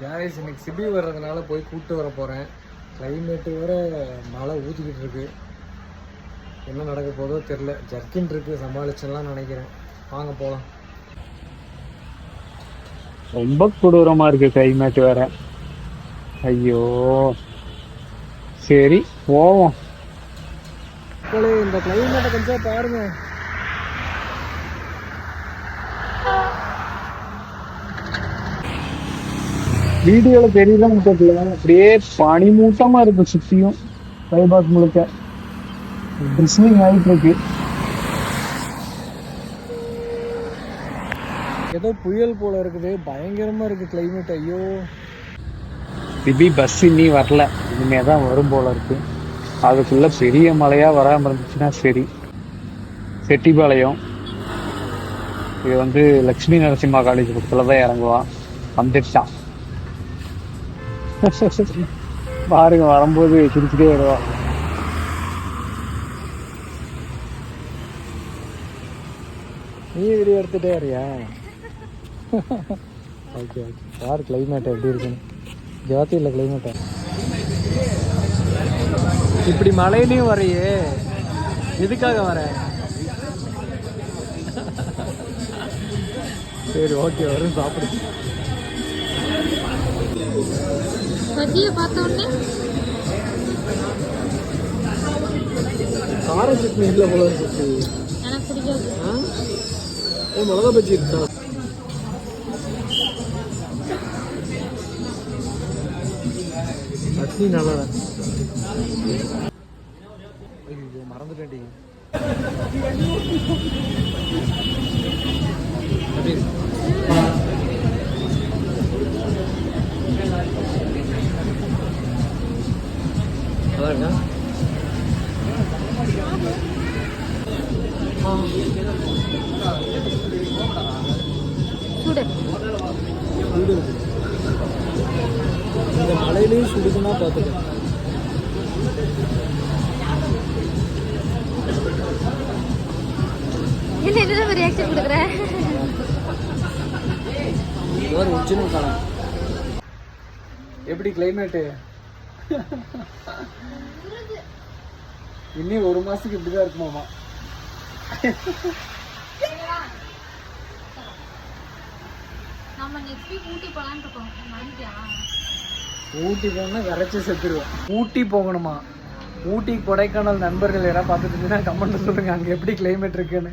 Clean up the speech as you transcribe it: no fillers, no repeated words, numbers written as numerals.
Case இன்னைக்கு CP வர்றதுனால போய் கூப்பிட்டு வர போகிறேன். கிளைமேட்டு வேறு மழை ஊற்றிக்கிட்டு இருக்கு. என்ன நடக்க போதோ தெரில. ஜர்க்கின் இருக்குது, சமாளிச்செல்லாம் நினைக்கிறேன். வாங்க போகலாம். ரொம்ப கொடூரமாக இருக்குது கிளைமேட் வேற. ஐயோ சரி போவோம். இந்த கிளைமேட்டை கொஞ்சம் பாருங்க. வீடியோல தெரியல முட்டல, அப்படியே பனிமூட்டமா இருக்கு சுத்தியும். பைபாஸ் முழுக்க ட்ரிஸ்லிங் ஆயிட்டு இருக்கு. ஏதோ புயல் போல இருக்குது, பயங்கரமா இருக்கு கிளைமேட். ஐயோ சிபி பஸ் இன்னி வரல, இனிமேதான் வரும் போல இருக்கு. அதுக்குள்ள பெரிய மழையா வராம இருந்துச்சுன்னா சரி. செட்டிபாளையம் இது லட்சுமி நரசிம்மா காலேஜ் பக்கத்துலதான் இறங்குவான். வந்துட்டான் பாருங்க, வரும்போது சிரிச்சுட்டே வருவா. நீ வீடியோ எடுத்துட்டே வரியா? Okay okay. யார் கிளைமேட் எப்படி இருக்குன்னு ஜாத்தி இல்லை கிளைமேட்டை. இப்படி மழையிலையும் வரையே, எதுக்காக வர? சரி ஓகே, வரும் சாப்பிடு. பஜ்ஜியை பார்த்த உடனே கார சட்னி இல்லை போல இருக்கு. எனக்கு பிடிக்காது. மிளகா பஜ்ஜி இருக்கா? சட்னி நல்லா. ஐயோ மறந்துட்டேன்டி. அதாங்க சுடு சுடு. இந்த மழையிலையும் சுடுதுன்னா பார்த்துக்க. இல்லை என்ன ரியாக்ஷன் கொடுக்குறேன். ஒரு ஒரிஜினல் காலம். எப்படி கிளைமேட்டு? இன்னும் ஒரு மாசத்துக்கு இப்படிதான் இருக்குமாமா. நம்ம நெக்ஸ்ட் வீக் ஊட்டி போலான்னு இருக்கோம். ஊட்டி போனா விரைச்சி செத்துருவோம். ஊட்டி போகணுமா? ஊட்டி கொடைக்கானல் நண்பர்கள் யாராவது பார்த்துட்டு கமெண்ட் சொல்லுங்க, அங்கே எப்படி கிளைமேட் இருக்குன்னு.